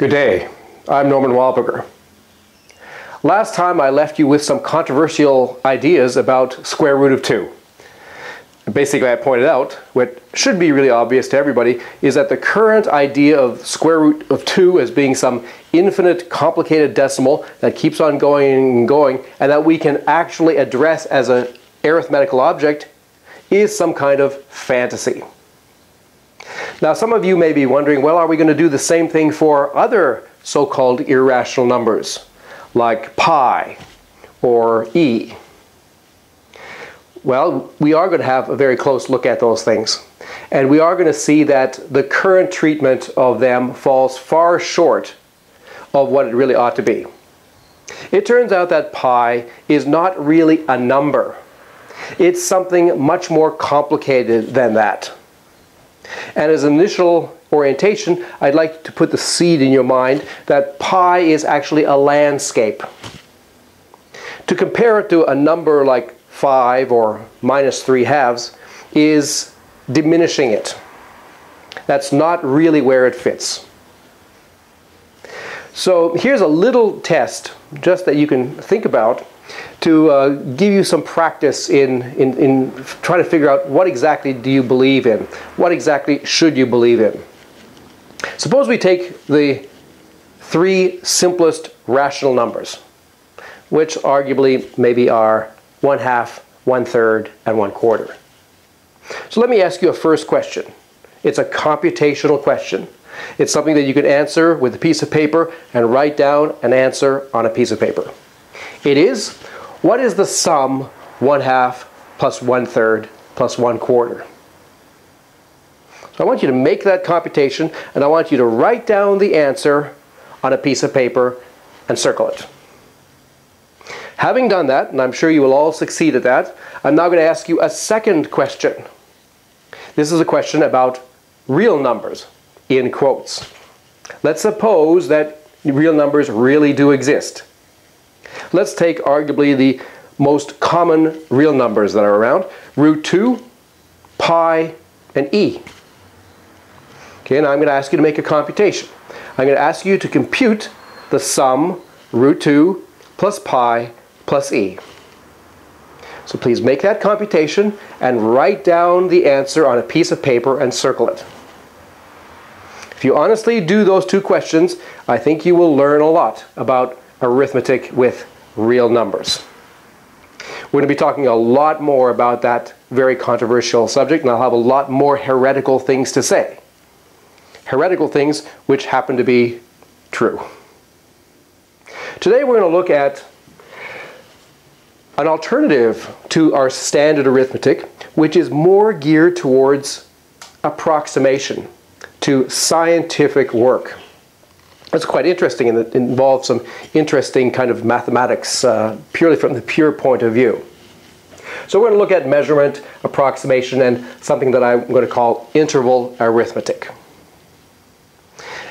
Good day, I'm Norman Wahlberger. Last time I left you with some controversial ideas about square root of 2. Basically, I pointed out, what should be really obvious to everybody, is that the current idea of square root of 2 as being some infinite complicated decimal that keeps on going and going, and that we can actually address as an arithmetical object, is some kind of fantasy. Now, some of you may be wondering, well, are we going to do the same thing for other so-called irrational numbers, like pi or e? Well, we are going to have a very close look at those things. And we are going to see that the current treatment of them falls far short of what it really ought to be. It turns out that pi is not really a number. It's something much more complicated than that. And as an initial orientation, I'd like to put the seed in your mind that pi is actually a landscape. To compare it to a number like 5 or -3/2 is diminishing it. That's not really where it fits. So here's a little test, just that you can think about, to give you some practice in trying to figure out what exactly do you believe in? What exactly should you believe in? Suppose we take the 3 simplest rational numbers, which arguably maybe are 1/2, 1/3, and 1/4. So let me ask you a first question. It's a computational question. It's something that you can answer with a piece of paper and write down an answer on a piece of paper. It is, what is the sum 1/2 plus 1/3 plus 1/4? So I want you to make that computation, and I want you to write down the answer on a piece of paper and circle it. Having done that, and I'm sure you will all succeed at that, I'm now going to ask you a second question. This is a question about real numbers, in quotes. Let's suppose that real numbers really do exist. Let's take arguably the most common real numbers that are around, root 2, pi, and e. Okay, now I'm going to ask you to make a computation. I'm going to ask you to compute the sum root 2 plus pi plus e. So please make that computation and write down the answer on a piece of paper and circle it. If you honestly do those 2 questions, I think you will learn a lot about arithmetic with real numbers. We're going to be talking a lot more about that very controversial subject, and I'll have a lot more heretical things to say. Heretical things which happen to be true. Today we're going to look at an alternative to our standard arithmetic, which is more geared towards approximation, to scientific work. It's quite interesting, and it involves some interesting kind of mathematics, purely from the pure point of view. So we're going to look at measurement, approximation, and something that I'm going to call interval arithmetic.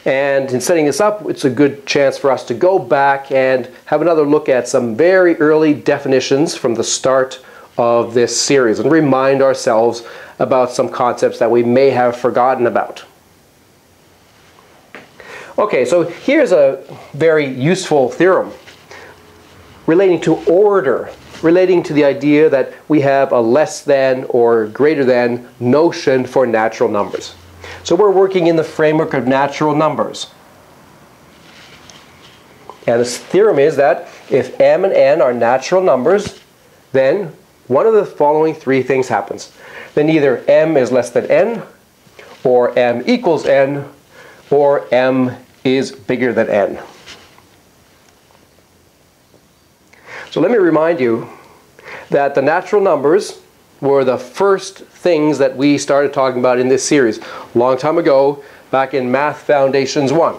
And in setting this up, it's a good chance for us to go back and have another look at some very early definitions from the start of this series and remind ourselves about some concepts that we may have forgotten about. Okay, so here's a very useful theorem relating to order, relating to the idea that we have a less than or greater than notion for natural numbers. So we're working in the framework of natural numbers. And this theorem is that if m and n are natural numbers, then one of the following 3 things happens. Then either m is less than n, or m equals n, or m is bigger than n. So let me remind you that the natural numbers were the first things that we started talking about in this series a long time ago, back in Math Foundations 1.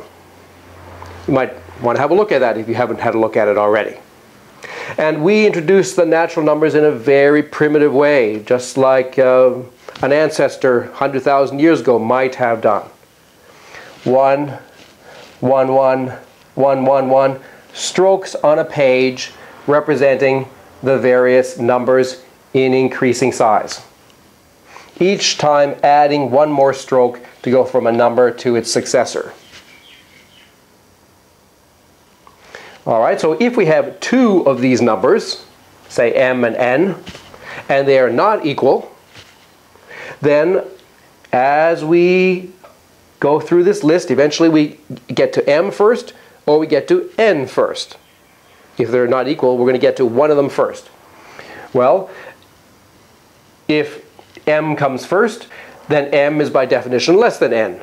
You might want to have a look at that if you haven't had a look at it already. And we introduced the natural numbers in a very primitive way, just like an ancestor 100,000 years ago might have done. 1, 1, 1, 1, 1, 1, strokes on a page representing the various numbers in increasing size. Each time adding one more stroke to go from a number to its successor. All right, so if we have two of these numbers, say m and n, and they are not equal, then as we go through this list, eventually we get to m first, or we get to n first. If they're not equal, we're going to get to one of them first. Well, if m comes first, then m is by definition less than n.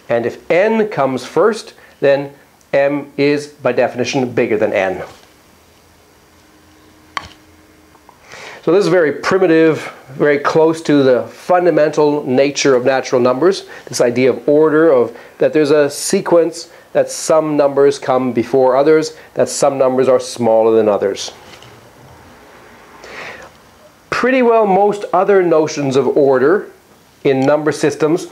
And if n comes first, then m is by definition bigger than n. So this is very primitive, very close to the fundamental nature of natural numbers. This idea of order, of that there's a sequence, that some numbers come before others, that some numbers are smaller than others. Pretty well most other notions of order in number systems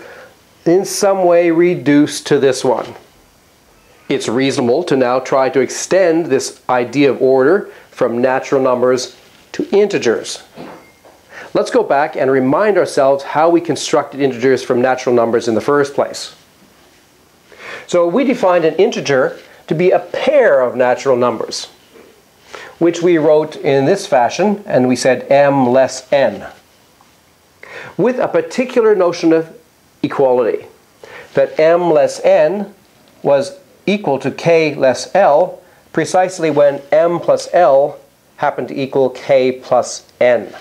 in some way reduce to this one. It's reasonable to now try to extend this idea of order from natural numbers to integers. Let's go back and remind ourselves how we constructed integers from natural numbers in the first place. So we defined an integer to be a pair of natural numbers, which we wrote in this fashion, and we said m less n, with a particular notion of equality, that m less n was equal to k less l precisely when m plus l happened to equal k plus n.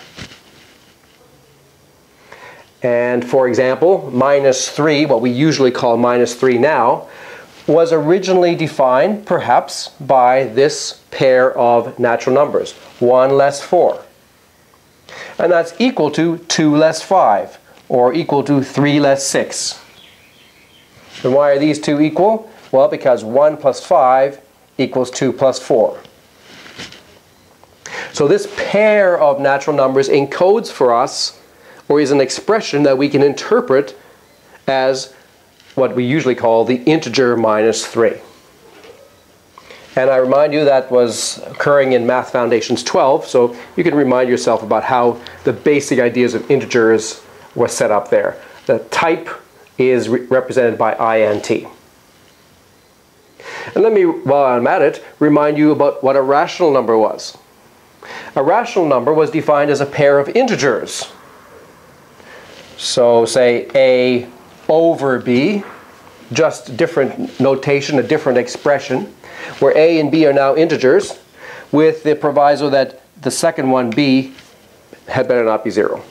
And for example, minus 3, what we usually call minus 3 now, was originally defined perhaps by this pair of natural numbers, 1 less 4. And that's equal to 2 less 5, or equal to 3 less 6. And why are these two equal? Well, because 1 plus 5 equals 2 plus 4. So this pair of natural numbers encodes for us, or is an expression that we can interpret as what we usually call the integer minus 3. And I remind you that was occurring in Math Foundations 12, so you can remind yourself about how the basic ideas of integers were set up there. The type is represented by int. And let me, while I'm at it, remind you about what a rational number was. A rational number was defined as a pair of integers. So say a over b, just different notation, a different expression, where a and b are now integers, with the proviso that the second one, b, had better not be 0.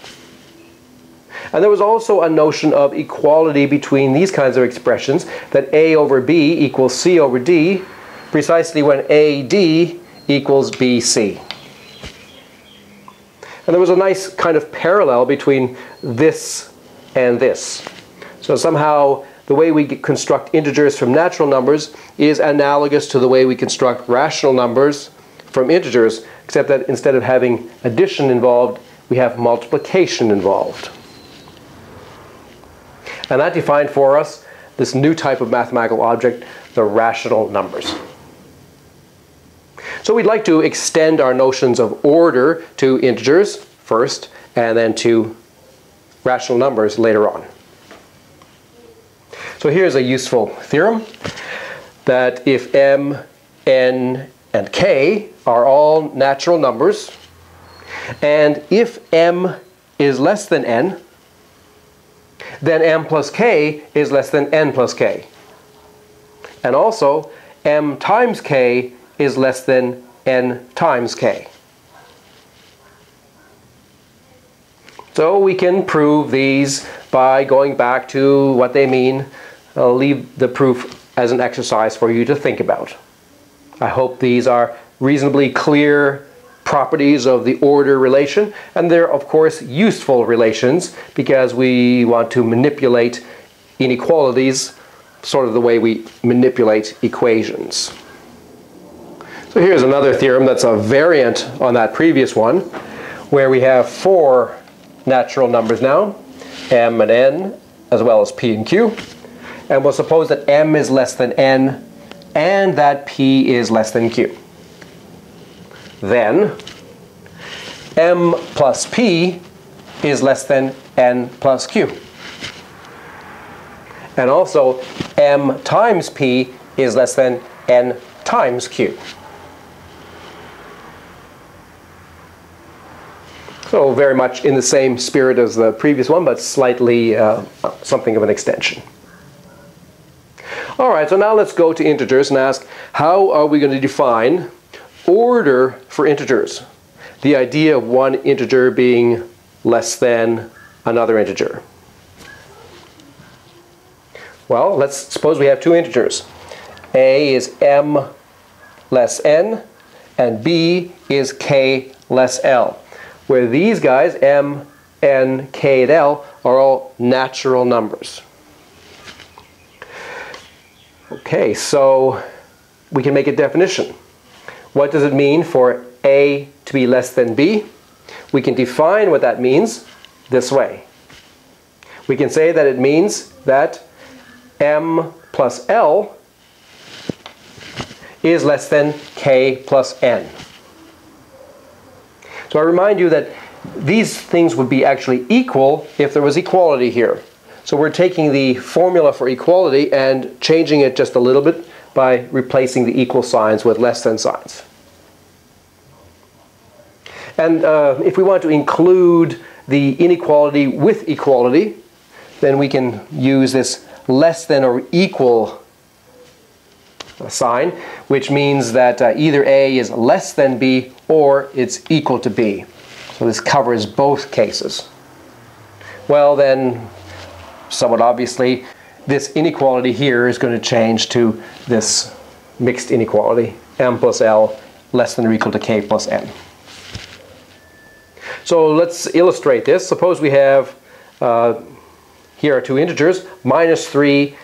And there was also a notion of equality between these kinds of expressions, that a over b equals c over d, precisely when AD equals BC. And there was a nice kind of parallel between this and this. So somehow the way we construct integers from natural numbers is analogous to the way we construct rational numbers from integers, except that instead of having addition involved, we have multiplication involved. And that defined for us this new type of mathematical object, the rational numbers. So we'd like to extend our notions of order to integers first, and then to rational numbers later on. So here's a useful theorem, that if m, n, and k are all natural numbers, and if m is less than n, then m plus k is less than n plus k. And also, m times k is less than n times k. So we can prove these by going back to what they mean. I'll leave the proof as an exercise for you to think about. I hope these are reasonably clear properties of the order relation, and they're of course useful relations because we want to manipulate inequalities sort of the way we manipulate equations. So here's another theorem that's a variant on that previous one, where we have 4 natural numbers now, m and n, as well as p and q. And we'll suppose that m is less than n and that p is less than q. Then m plus p is less than n plus q. And also m times p is less than n times q. So very much in the same spirit as the previous one, but slightly something of an extension. All right, so now let's go to integers and ask, how are we going to define order for integers? The idea of one integer being less than another integer. Well, let's suppose we have two integers. A is m less n, and b is k less l, where these guys, m, n, k, and l, are all natural numbers. Okay, so we can make a definition. What does it mean for a to be less than b? We can define what that means this way. We can say that it means that m plus l is less than k plus n. So I remind you that these things would be actually equal if there was equality here. So we're taking the formula for equality and changing it just a little bit by replacing the equal signs with less than signs. And if we want to include the inequality with equality, then we can use this less than or equal sign, which means that either A is less than B or it's equal to B. So this covers both cases. Well then, somewhat obviously, this inequality here is going to change to this mixed inequality, m plus l less than or equal to k plus n. So let's illustrate this. Suppose we have, here are two integers, minus 3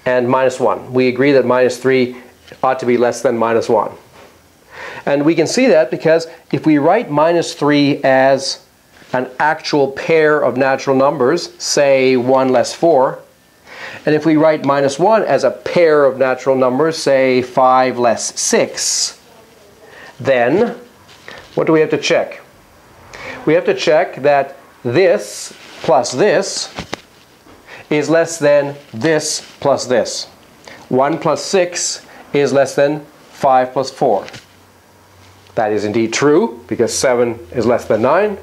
and minus 1. We agree that minus 3 ought to be less than minus 1. And we can see that because if we write minus 3 as an actual pair of natural numbers, say 1 less 4, and if we write minus 1 as a pair of natural numbers, say 5 less 6, then what do we have to check? We have to check that this plus this is less than this plus this. 1 plus 6 is less than 5 plus 4. That is indeed true because 7 is less than 9,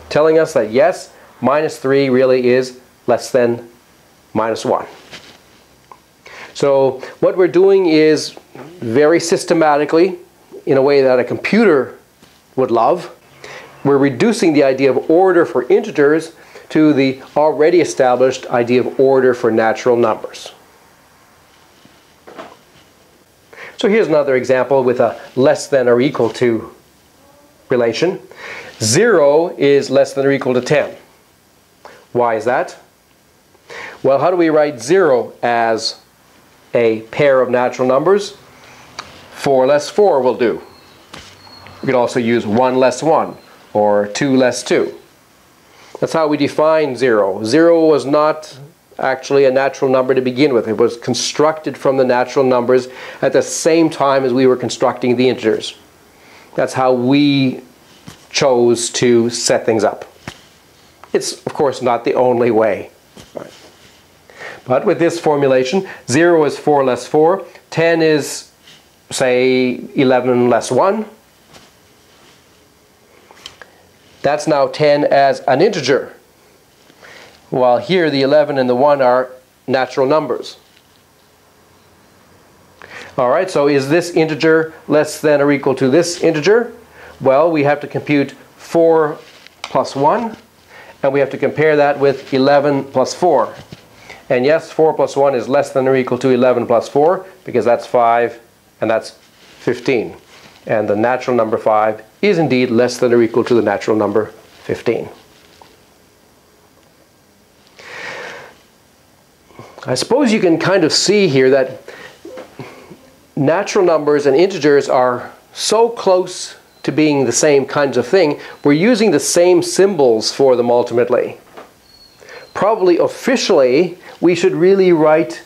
telling us that yes, minus 3 really is less than minus 1. So what we're doing is very systematically, in a way that a computer would love, we're reducing the idea of order for integers to the already established idea of order for natural numbers. So here's another example with a less than or equal to relation. 0 is less than or equal to 10. Why is that? Well, how do we write 0 as a pair of natural numbers? 4 less 4 will do. We could also use 1 less 1 or 2 less 2. That's how we define 0. 0 was not actually a natural number to begin with. It was constructed from the natural numbers at the same time as we were constructing the integers. That's how we chose to set things up. It's, of course, not the only way. Right. But with this formulation, 0 is 4 less 4. 10 is, say, 11 less 1. That's now 10 as an integer, while here the 11 and the 1 are natural numbers. Alright, so is this integer less than or equal to this integer? Well, we have to compute 4 plus 1, and we have to compare that with 11 plus 4. And yes, 4 plus 1 is less than or equal to 11 plus 4, because that's 5, and that's 15. And the natural number 5 is indeed less than or equal to the natural number 15. I suppose you can kind of see here that natural numbers and integers are so close to being the same kinds of thing, we're using the same symbols for them ultimately. Probably officially, we should really write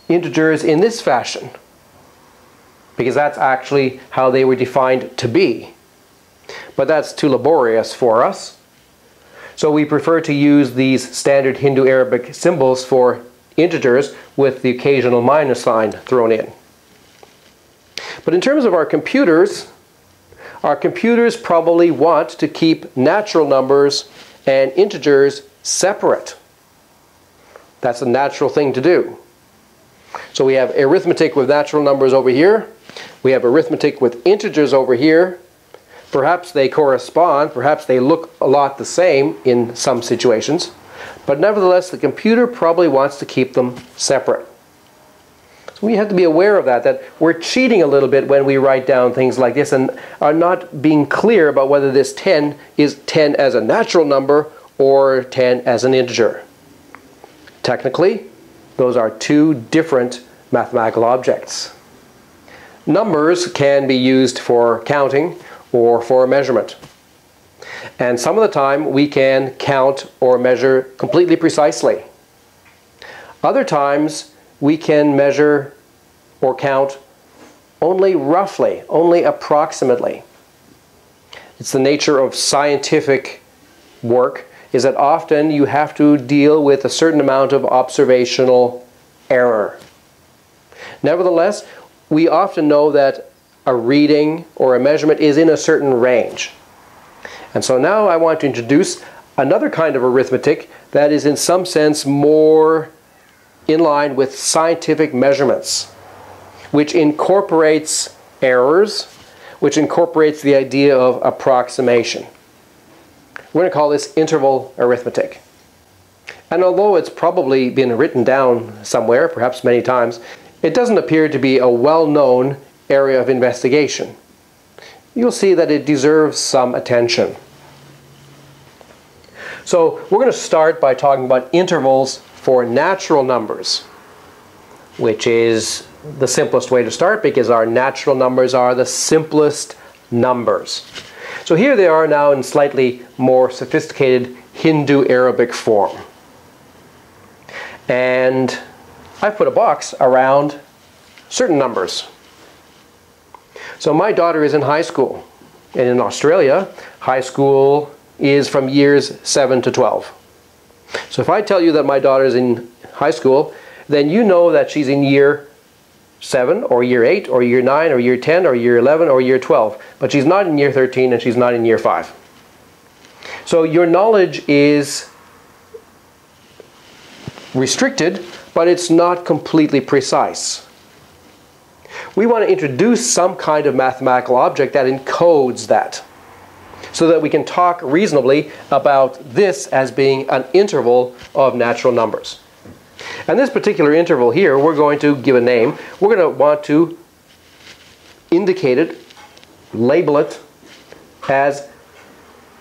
integers in this fashion, because that's actually how they were defined to be. But that's too laborious for us. So we prefer to use these standard Hindu Arabic symbols for integers with the occasional minus sign thrown in. But in terms of our computers, our computers probably want to keep natural numbers and integers separate. That's a natural thing to do. So we have arithmetic with natural numbers over here. We have arithmetic with integers over here. Perhaps they correspond, perhaps they look a lot the same in some situations, but nevertheless the computer probably wants to keep them separate. So we have to be aware of that we're cheating a little bit when we write down things like this and are not being clear about whether this 10 is 10 as a natural number or 10 as an integer. Technically, those are two different mathematical objects. Numbers can be used for counting or for measurement. And some of the time we can count or measure completely precisely. Other times we can measure or count only roughly, only approximately. It's the nature of scientific work is that often you have to deal with a certain amount of observational error. Nevertheless, we often know that a reading or a measurement is in a certain range. And so now I want to introduce another kind of arithmetic that is in some sense more in line with scientific measurements, which incorporates errors, which incorporates the idea of approximation. We're going to call this interval arithmetic. And although it's probably been written down somewhere, perhaps many times, it doesn't appear to be a well-known area of investigation. You'll see that it deserves some attention. So we're going to start by talking about intervals for natural numbers, which is the simplest way to start because our natural numbers are the simplest numbers. So here they are now in slightly more sophisticated Hindu Arabic form. And I've put a box around certain numbers. So my daughter is in high school, and in Australia, high school is from years 7 to 12. So if I tell you that my daughter is in high school, then you know that she's in year 7 or year 8 or year 9 or year 10 or year 11 or year 12, but she's not in year 13 and she's not in year 5. So your knowledge is restricted, but it's not completely precise. We want to introduce some kind of mathematical object that encodes that, so that we can talk reasonably about this as being an interval of natural numbers. And this particular interval here, we're going to give a name. We're going to want to indicate it, label it as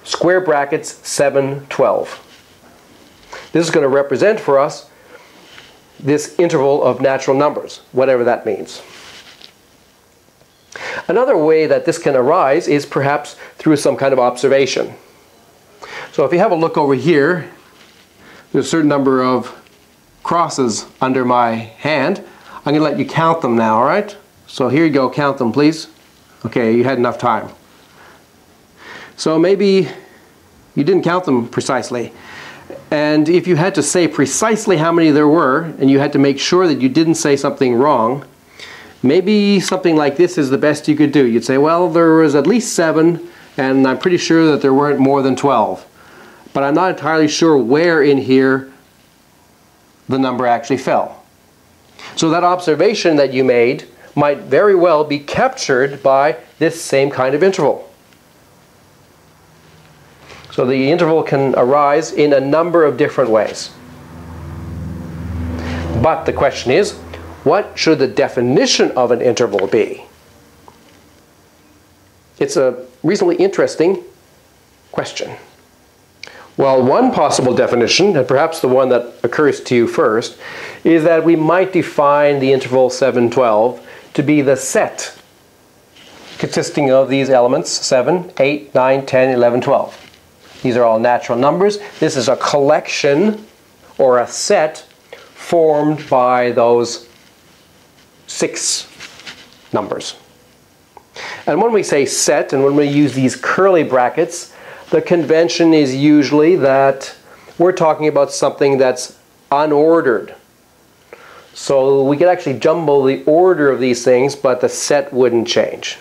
square brackets 7, 12. This is going to represent for us this interval of natural numbers, whatever that means. Another way that this can arise is perhaps through some kind of observation. So if you have a look over here, there's a certain number of crosses under my hand. I'm going to let you count them now, all right? So here you go, count them please. Okay, you had enough time. So maybe you didn't count them precisely. And if you had to say precisely how many there were, and you had to make sure that you didn't say something wrong, maybe something like this is the best you could do. You'd say, well, there was at least 7, and I'm pretty sure that there weren't more than 12. But I'm not entirely sure where in here the number actually fell. So that observation that you made might very well be captured by this same kind of interval. So the interval can arise in a number of different ways. But the question is, what should the definition of an interval be? It's a reasonably interesting question. Well, one possible definition, and perhaps the one that occurs to you first, is that we might define the interval 7, 12 to be the set consisting of these elements 7, 8, 9, 10, 11, 12. These are all natural numbers. This is a collection or a set formed by those 6 numbers. And when we say set and when we use these curly brackets, the convention is usually that we're talking about something that's unordered. So we could actually jumble the order of these things, but the set wouldn't change.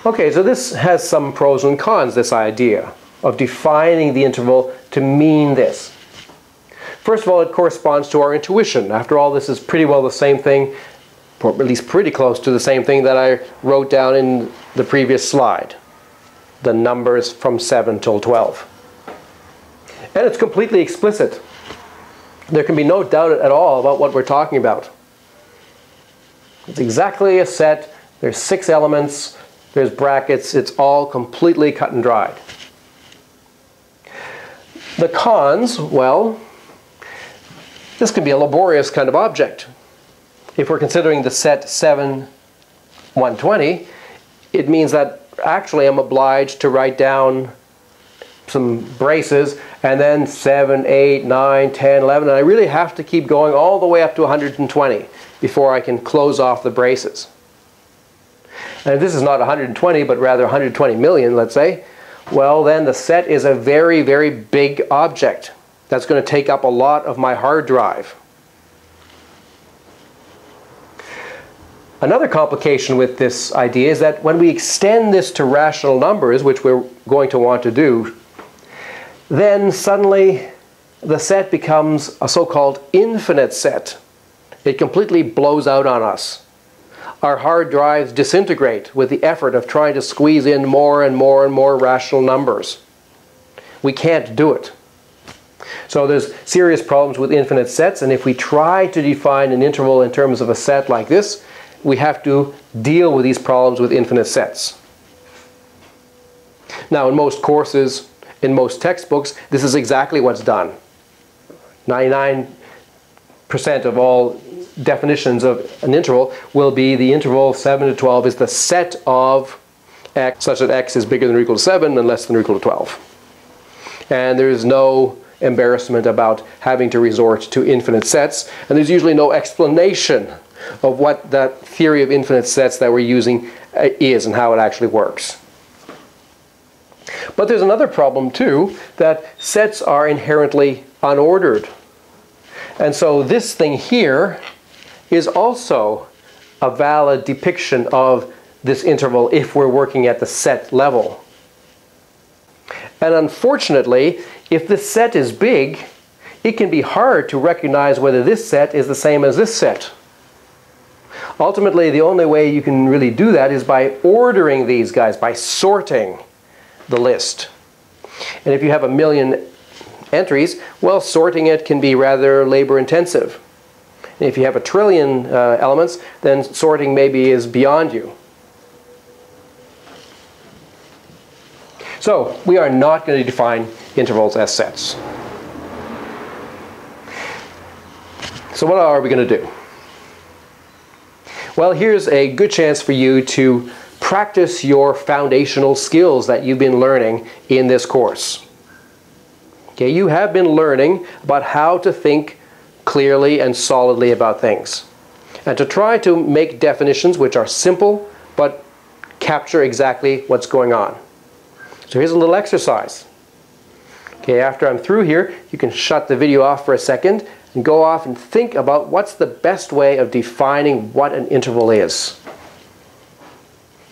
Okay, so this has some pros and cons, this idea of defining the interval to mean this. First of all, it corresponds to our intuition. After all, this is pretty well the same thing, or at least pretty close to the same thing that I wrote down in the previous slide. The numbers from 7 till 12. And it's completely explicit. There can be no doubt at all about what we're talking about. It's exactly a set. There's 6 elements. There's brackets. It's all completely cut and dried. The cons, well, this can be a laborious kind of object. If we're considering the set 7, 120, it means that actually I'm obliged to write down some braces and then 7, 8, 9, 10, 11, and I really have to keep going all the way up to 120 before I can close off the braces. And if this is not 120 but rather 120 million, let's say, well then the set is a very, very big object that's going to take up a lot of my hard drive. Another complication with this idea is that when we extend this to rational numbers, which we're going to want to do, then suddenly the set becomes a so-called infinite set. It completely blows out on us. Our hard drives disintegrate with the effort of trying to squeeze in more and more and more rational numbers. We can't do it. So there's serious problems with infinite sets, and if we try to define an interval in terms of a set like this, we have to deal with these problems with infinite sets. Now in most courses, in most textbooks, this is exactly what's done. 99% of all definitions of an interval will be the interval 7 to 12 is the set of x such that x is bigger than or equal to 7 and less than or equal to 12. And there is no embarrassment about having to resort to infinite sets, and there's usually no explanation of what that theory of infinite sets that we're using is and how it actually works. But there's another problem too, that sets are inherently unordered. And so this thing here is also a valid depiction of this interval if we're working at the set level. And unfortunately, if this set is big, it can be hard to recognize whether this set is the same as this set. Ultimately, the only way you can really do that is by ordering these guys, by sorting the list. And if you have 1 million entries, well, sorting it can be rather labor intensive. And if you have 1 trillion elements, then sorting maybe is beyond you. So we are not going to define intervals as sets. So what are we going to do? Well, here's a good chance for you to practice your foundational skills that you've been learning in this course. Okay, you have been learning about how to think clearly and solidly about things, and to try to make definitions which are simple but capture exactly what's going on. So here's a little exercise. Okay, after I'm through here, you can shut the video off for a second and go off and think about what's the best way of defining what an interval is.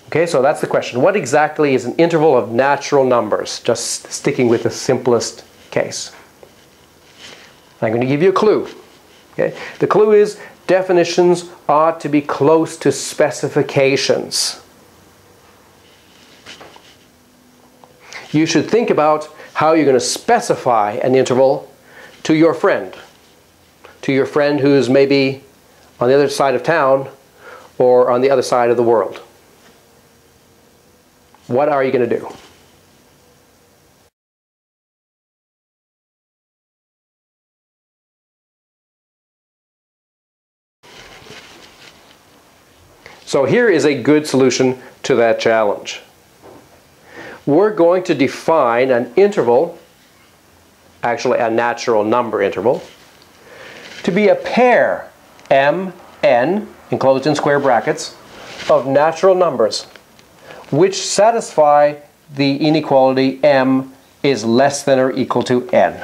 Okay, so that's the question. What exactly is an interval of natural numbers? Just sticking with the simplest case. I'm going to give you a clue. Okay? The clue is definitions ought to be close to specifications. You should think about how you're going to specify an interval to your friend. To your friend who's maybe on the other side of town or on the other side of the world. What are you going to do? So here is a good solution to that challenge. We're going to define an interval, actually a natural number interval, to be a pair, m, n, enclosed in square brackets, of natural numbers which satisfy the inequality m is less than or equal to n.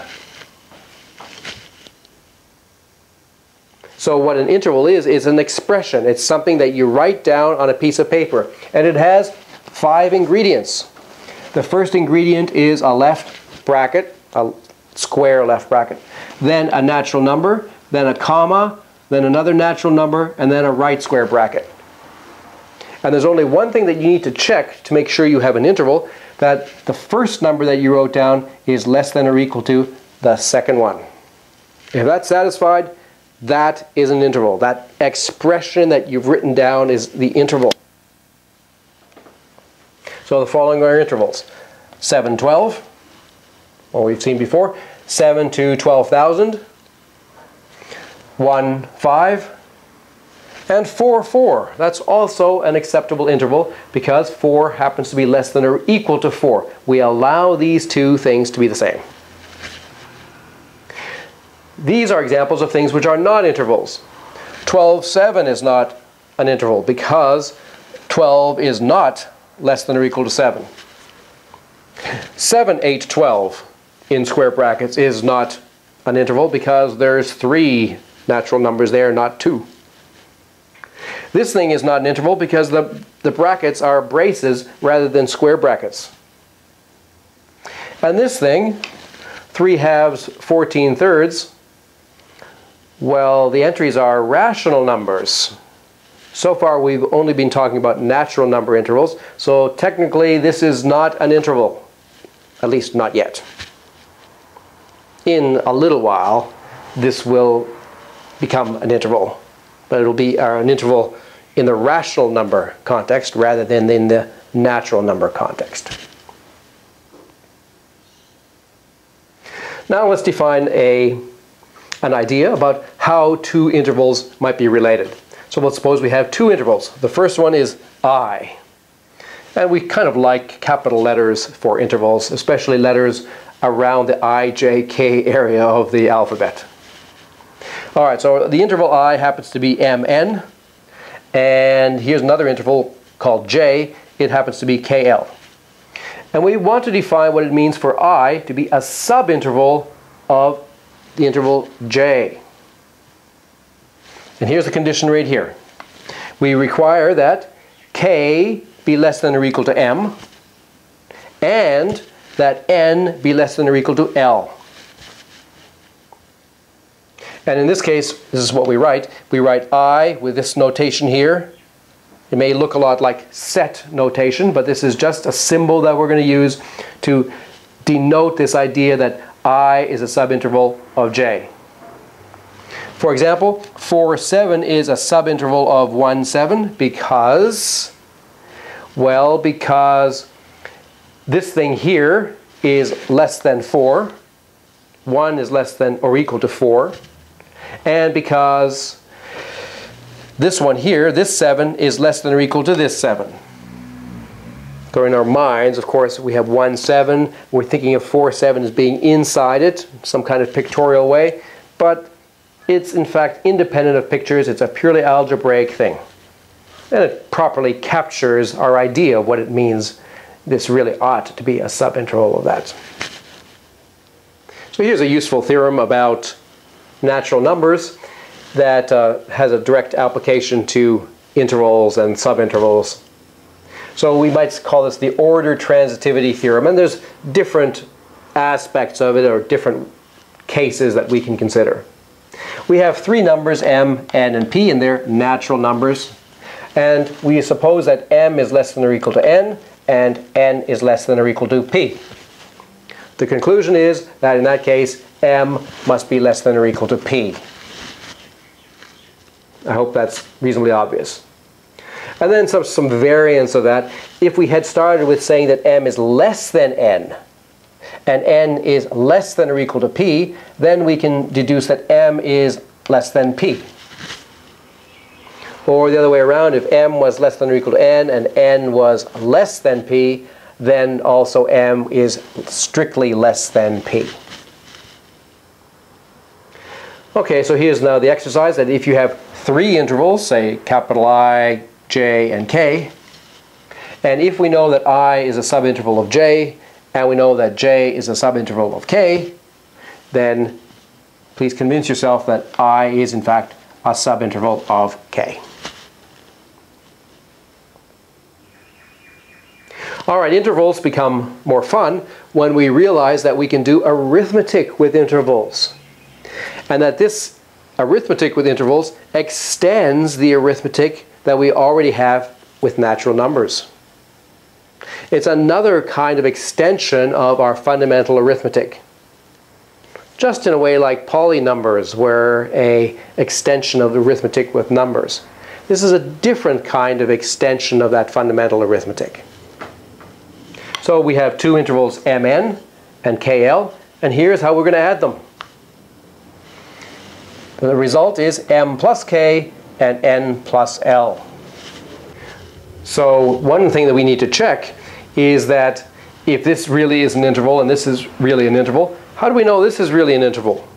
So what an interval is an expression. It's something that you write down on a piece of paper, and it has 5 ingredients. The first ingredient is a left bracket, a square left bracket, then a natural number, then a comma, then another natural number, and then a right square bracket. And there's only one thing that you need to check to make sure you have an interval, that the first number that you wrote down is less than or equal to the second one. If that's satisfied, that is an interval. That expression that you've written down is the interval. So the following are intervals. 7, 12, what we've seen before. 7 to 12,000. 1, 5. And 4, 4. That's also an acceptable interval because 4 happens to be less than or equal to 4. We allow these two things to be the same. These are examples of things which are not intervals. 12, 7 is not an interval because 12 is not less than or equal to 7. 7, 8, 12 in square brackets is not an interval because there's 3 natural numbers there, not 2. This thing is not an interval because the brackets are braces rather than square brackets. And this thing, 3 halves, 14 thirds, well, the entries are rational numbers. So far we've only been talking about natural number intervals, so technically this is not an interval, at least not yet. In a little while this will become an interval, but it'll be an interval in the rational number context rather than in the natural number context. Now let's define an idea about how two intervals might be related. So let's suppose we have two intervals. The first one is I. And we kind of like capital letters for intervals, especially letters around the I, J, K area of the alphabet. Alright, so the interval I happens to be MN. And here's another interval called J. It happens to be KL. And we want to define what it means for I to be a subinterval of the interval J. And here's the condition right here. We require that K be less than or equal to M and that N be less than or equal to L. And in this case, this is what we write. We write I with this notation here. It may look a lot like set notation, but this is just a symbol that we're going to use to denote this idea that I is a subinterval of J. For example, 4, 7 is a subinterval of 1, 7 because, well, because this thing here is less than 4. 1 is less than or equal to 4. And because this one here, this 7, is less than or equal to this 7. So in our minds, of course, we have 1, 7. We're thinking of 4, 7 as being inside it, some kind of pictorial way. But it's in fact independent of pictures. It's a purely algebraic thing. And it properly captures our idea of what it means. This really ought to be a subinterval of that. So here's a useful theorem about natural numbers that has a direct application to intervals and subintervals. So we might call this the order transitivity theorem, and there's different aspects of it or different cases that we can consider. We have three numbers, m, n, and p, and they're natural numbers. And we suppose that m is less than or equal to n, and n is less than or equal to p. The conclusion is that in that case, m must be less than or equal to p. I hope that's reasonably obvious. And then some variants of that. If we had started with saying that m is less than n, and n is less than or equal to p, then we can deduce that m is less than p. Or the other way around, if m was less than or equal to n and n was less than p, then also m is strictly less than p. Okay, so here's now the exercise that if you have three intervals, say capital I, J, and K, and if we know that I is a subinterval of J, and we know that J is a subinterval of K, then please convince yourself that I is in fact a subinterval of K. All right, intervals become more fun when we realize that we can do arithmetic with intervals, and that this arithmetic with intervals extends the arithmetic that we already have with natural numbers. It's another kind of extension of our fundamental arithmetic, just in a way like polynumbers were an extension of the arithmetic with numbers. This is a different kind of extension of that fundamental arithmetic. So we have two intervals mn and kl, and here's how we're going to add them. The result is m plus k and n plus l. So one thing that we need to check is that if this really is an interval and this is really an interval, how do we know this is really an interval?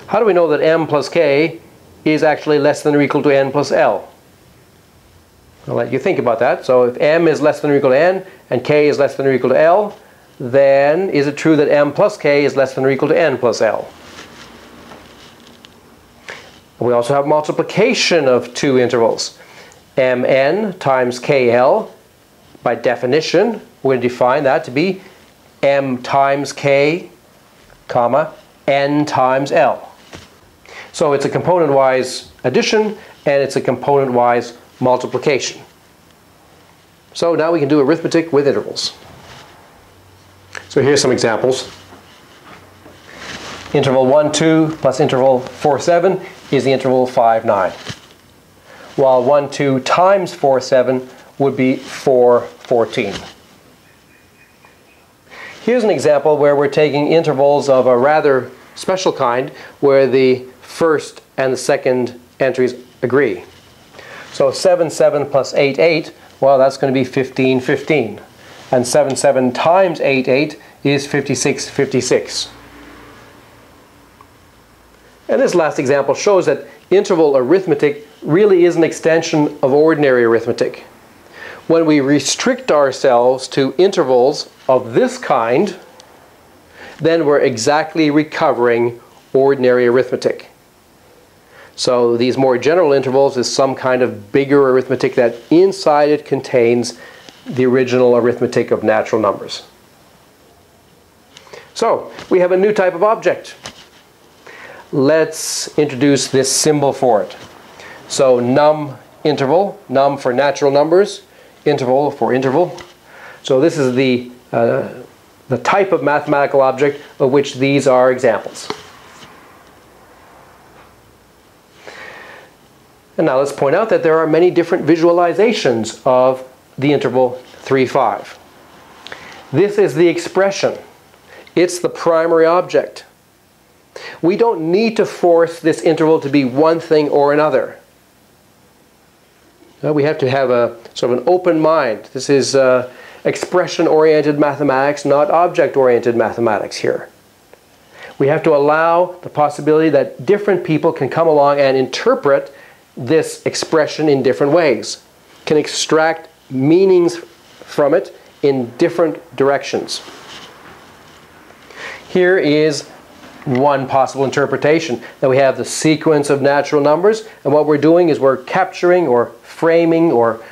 How do we know that m plus k is actually less than or equal to n plus l? I'll let you think about that. So if m is less than or equal to n and k is less than or equal to l, then is it true that m plus k is less than or equal to n plus l? We also have multiplication of two intervals. mn times kl, by definition, we're going to define that to be m times k, comma, n times l. So it's a component-wise addition and it's a component-wise multiplication. So now we can do arithmetic with intervals. So here's some examples. Interval 1, 2 plus interval 4, 7 is the interval 5, 9. While 1, 2 times 4, 7 would be 4, 14. Here's an example where we're taking intervals of a rather special kind where the first and the second entries agree. So 7, 7 plus 8, 8, well, that's going to be 15, 15. And 7, 7 times 8, 8 is 56, 56. And this last example shows that interval arithmetic really is an extension of ordinary arithmetic. When we restrict ourselves to intervals of this kind, then we're exactly recovering ordinary arithmetic. So these more general intervals is some kind of bigger arithmetic that inside it contains the original arithmetic of natural numbers. So we have a new type of object. Let's introduce this symbol for it. So num interval, num for natural numbers, interval for interval. So this is the type of mathematical object of which these are examples. And now let's point out that there are many different visualizations of the interval 3, 5. This is the expression. It's the primary object. We don't need to force this interval to be one thing or another. We have to have a sort of an open mind. This is expression-oriented mathematics, not object-oriented mathematics here. We have to allow the possibility that different people can come along and interpret this expression in different ways, can extract meanings from it in different directions. Here is one possible interpretation, that we have the sequence of natural numbers, and what we're doing is we're capturing or framing or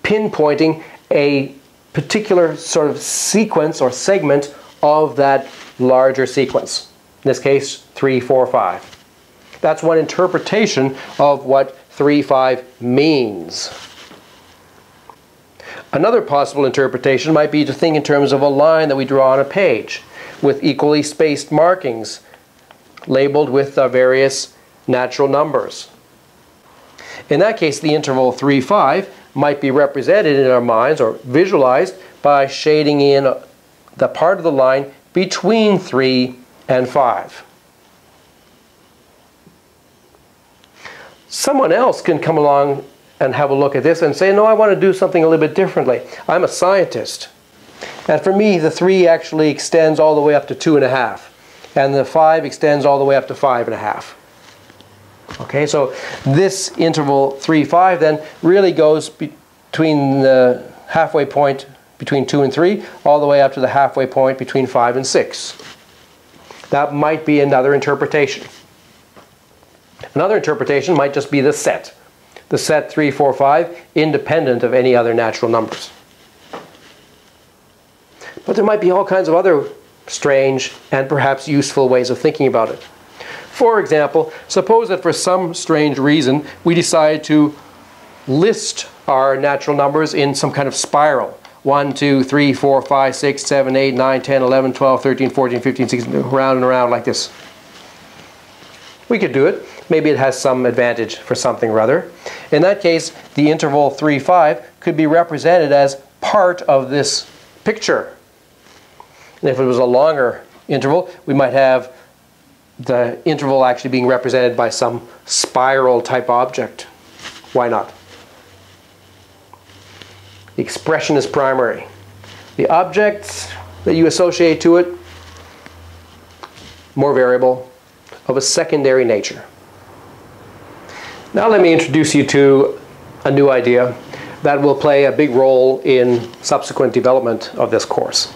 pinpointing a particular sort of sequence or segment of that larger sequence. In this case, 3, 4, 5. That's one interpretation of what 3, 5 means. Another possible interpretation might be to think in terms of a line that we draw on a page with equally spaced markings labeled with various natural numbers. In that case, the interval 3, 5 might be represented in our minds or visualized by shading in the part of the line between 3 and 5. Someone else can come along and have a look at this and say, no, I want to do something a little bit differently. I'm a scientist. And for me, the 3 actually extends all the way up to 2.5. And the 5 extends all the way up to 5.5. Okay, so this interval 3, 5 then really goes between the halfway point between 2 and 3 all the way up to the halfway point between 5 and 6. That might be another interpretation. Another interpretation might just be the set 3, 4, 5, independent of any other natural numbers. But there might be all kinds of other strange and perhaps useful ways of thinking about it. For example, suppose that for some strange reason we decide to list our natural numbers in some kind of spiral. 1, 2, 3, 4, 5, 6, 7, 8, 9, 10, 11, 12, 13, 14, 15, 16, around and around like this. We could do it. Maybe it has some advantage for something or other. In that case, the interval 3, 5 could be represented as part of this picture. And if it was a longer interval, we might have the interval actually being represented by some spiral type object. Why not? The expression is primary. The objects that you associate to it, more variable, of a secondary nature. Now let me introduce you to a new idea that will play a big role in subsequent development of this course.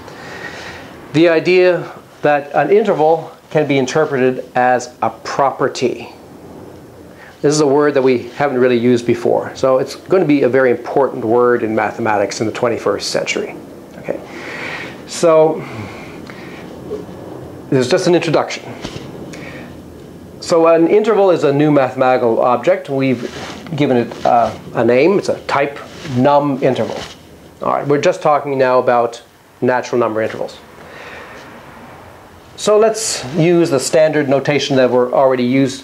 The idea that an interval can be interpreted as a property. This is a word that we haven't really used before, so it's going to be a very important word in mathematics in the 21st century. Okay. So this is just an introduction. So an interval is a new mathematical object. We've given it a name. It's a type num interval. All right, we're just talking now about natural number intervals. So let's use the standard notation that we're already used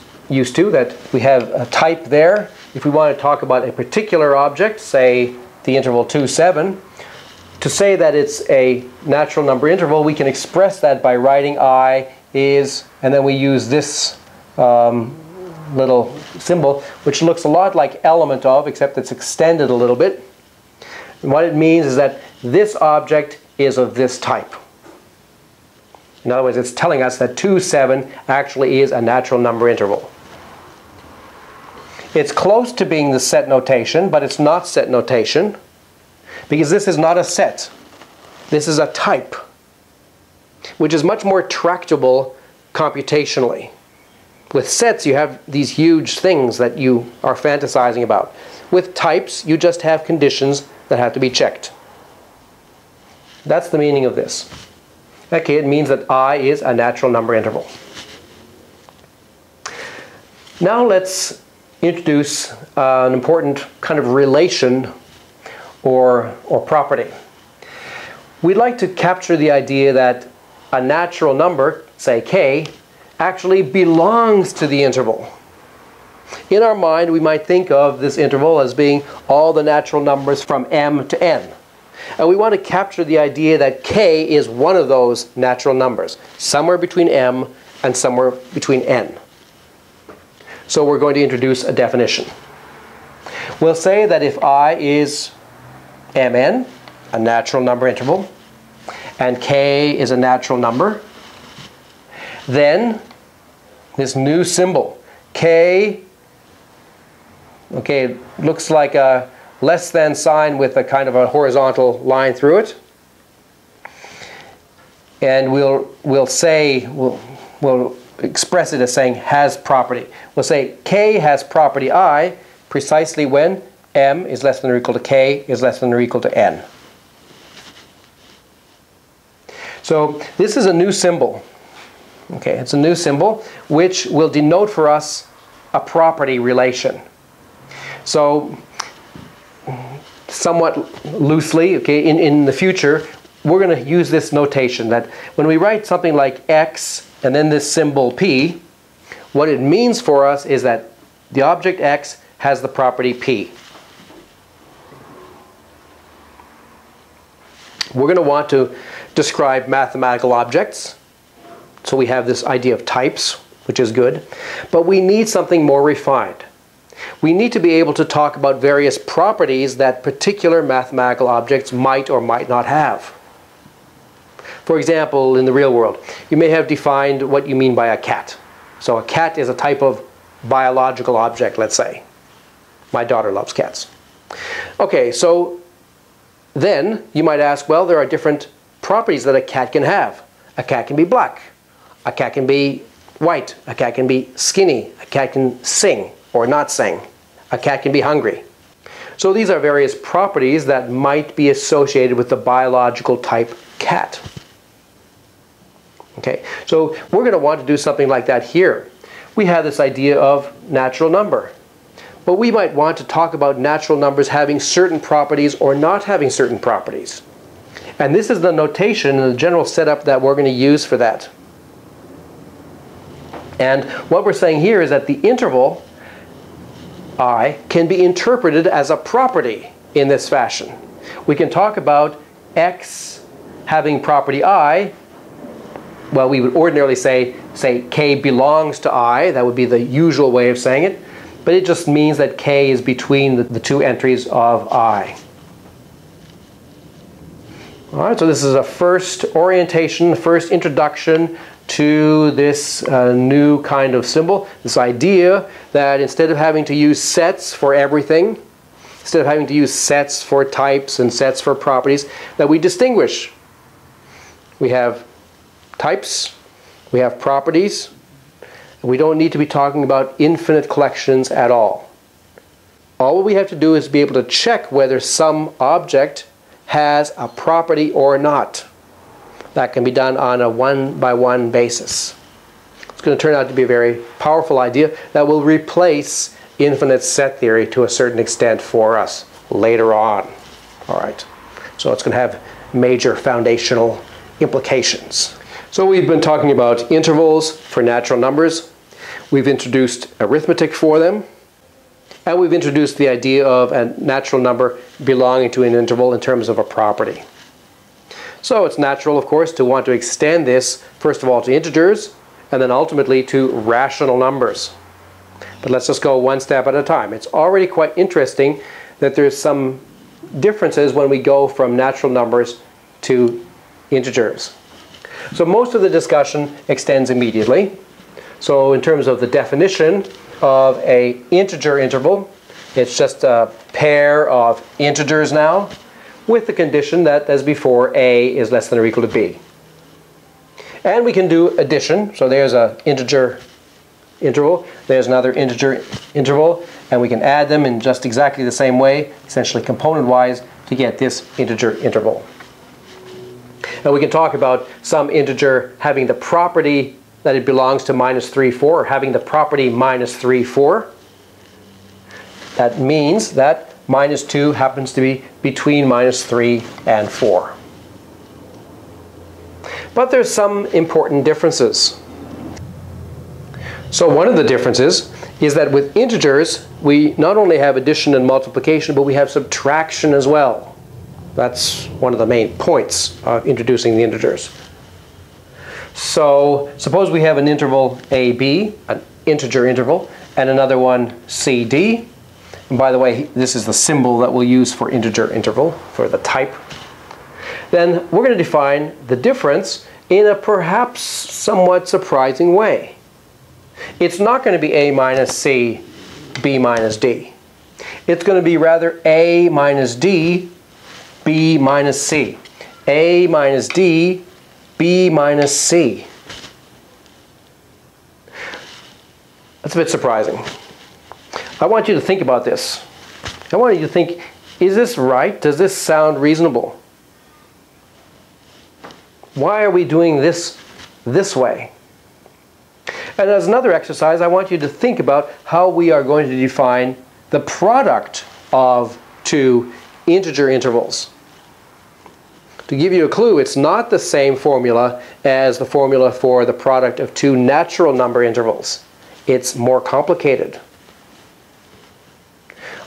to, that we have a type there. If we want to talk about a particular object, say the interval 2, 7, to say that it's a natural number interval, we can express that by writing I is, and then we use this little symbol, which looks a lot like element of, except it's extended a little bit. And what it means is that this object is of this type. In other words, it's telling us that 2, 7 actually is a natural number interval. It's close to being the set notation, but it's not set notation, because this is not a set. This is a type, which is much more tractable computationally. With sets, you have these huge things that you are fantasizing about. With types, you just have conditions that have to be checked. That's the meaning of this. Okay, it means that I is a natural number interval. Now let's introduce an important kind of relation or property. We'd like to capture the idea that a natural number, say k, actually belongs to the interval. In our mind, we might think of this interval as being all the natural numbers from m to n. And we want to capture the idea that k is one of those natural numbers, somewhere between m and somewhere between n. So we're going to introduce a definition. We'll say that if I is mn, a natural number interval, and k is a natural number, then this new symbol, k, okay, it looks like a less than sign with a kind of a horizontal line through it. And we'll express it as saying has property. We'll say k has property I precisely when m is less than or equal to k is less than or equal to n. So this is a new symbol. Okay, it's a new symbol which will denote for us a property relation. So somewhat loosely, okay, in the future, we're going to use this notation that when we write something like x and then this symbol p, what it means for us is that the object x has the property p. We're going to want to describe mathematical objects. So we have this idea of types, which is good. But we need something more refined. We need to be able to talk about various properties that particular mathematical objects might or might not have. For example, in the real world, you may have defined what you mean by a cat. So a cat is a type of biological object, let's say. My daughter loves cats. Okay, so then you might ask, well, there are different properties that a cat can have. A cat can be black. A cat can be white. A cat can be skinny. A cat can sing or not sing. A cat can be hungry. So these are various properties that might be associated with the biological type cat. Okay, so we're going to want to do something like that here. We have this idea of natural number. But we might want to talk about natural numbers having certain properties or not having certain properties. And this is the notation and the general setup that we're going to use for that. And what we're saying here is that the interval I can be interpreted as a property in this fashion. We can talk about x having property I. Well, we would ordinarily say k belongs to I. That would be the usual way of saying it. But it just means that k is between the two entries of I. All right, so this is a first orientation, first introduction to this new kind of symbol, this idea that instead of having to use sets for everything, instead of having to use sets for types and sets for properties, that we distinguish. We have types, we have properties, and we don't need to be talking about infinite collections at all. All we have to do is be able to check whether some object has a property or not. That can be done on a one-by-one basis. It's going to turn out to be a very powerful idea that will replace infinite set theory to a certain extent for us later on. All right, so it's going to have major foundational implications. So we've been talking about intervals for natural numbers. We've introduced arithmetic for them. And we've introduced the idea of a natural number belonging to an interval in terms of a property. So it's natural, of course, to want to extend this, first of all, to integers, and then ultimately to rational numbers. But let's just go one step at a time. It's already quite interesting that there's some differences when we go from natural numbers to integers. So most of the discussion extends immediately. So in terms of the definition of an integer interval, it's just a pair of integers now, with the condition that, as before, a is less than or equal to b. And we can do addition. So there's an integer interval, there's another integer interval, and we can add them in just exactly the same way, essentially component-wise, to get this integer interval. And we can talk about some integer having the property that it belongs to minus 3, 4, or having the property minus 3, 4. That means that minus 2 happens to be between minus 3 and 4. But there's some important differences. So one of the differences is that with integers, we not only have addition and multiplication, but we have subtraction as well. That's one of the main points of introducing the integers. So suppose we have an interval AB, an integer interval, and another one CD. And by the way, this is the symbol that we'll use for integer interval, for the type. Then we're going to define the difference in a perhaps somewhat surprising way. It's not going to be A minus C, B minus D. It's going to be rather A minus D, B minus C. A minus D, B minus C. That's a bit surprising. I want you to think about this. I want you to think, is this right? Does this sound reasonable? Why are we doing this way? And as another exercise, I want you to think about how we are going to define the product of two integer intervals. To give you a clue, it's not the same formula as the formula for the product of two natural number intervals. It's more complicated.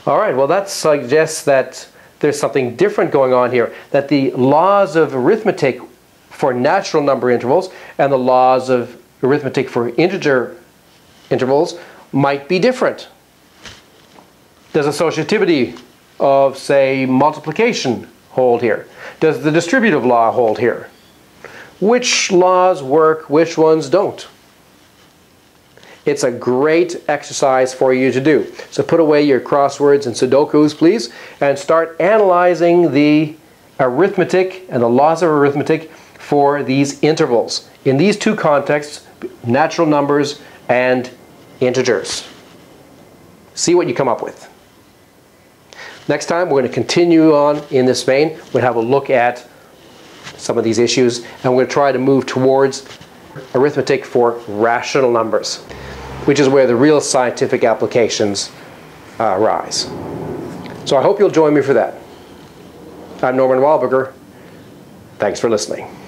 All right, well that suggests that there's something different going on here, that the laws of arithmetic for natural number intervals and the laws of arithmetic for integer intervals might be different. Does associativity of, say, multiplication hold here? Does the distributive law hold here? Which laws work, which ones don't? It's a great exercise for you to do. So put away your crosswords and Sudokus, please, and start analyzing the arithmetic and the laws of arithmetic for these intervals. In these two contexts, natural numbers and integers. See what you come up with. Next time, we're going to continue on in this vein. We'll have a look at some of these issues, and we're going to try to move towards arithmetic for rational numbers, which is where the real scientific applications arise. So I hope you'll join me for that. I'm Norman Wahlberger. Thanks for listening.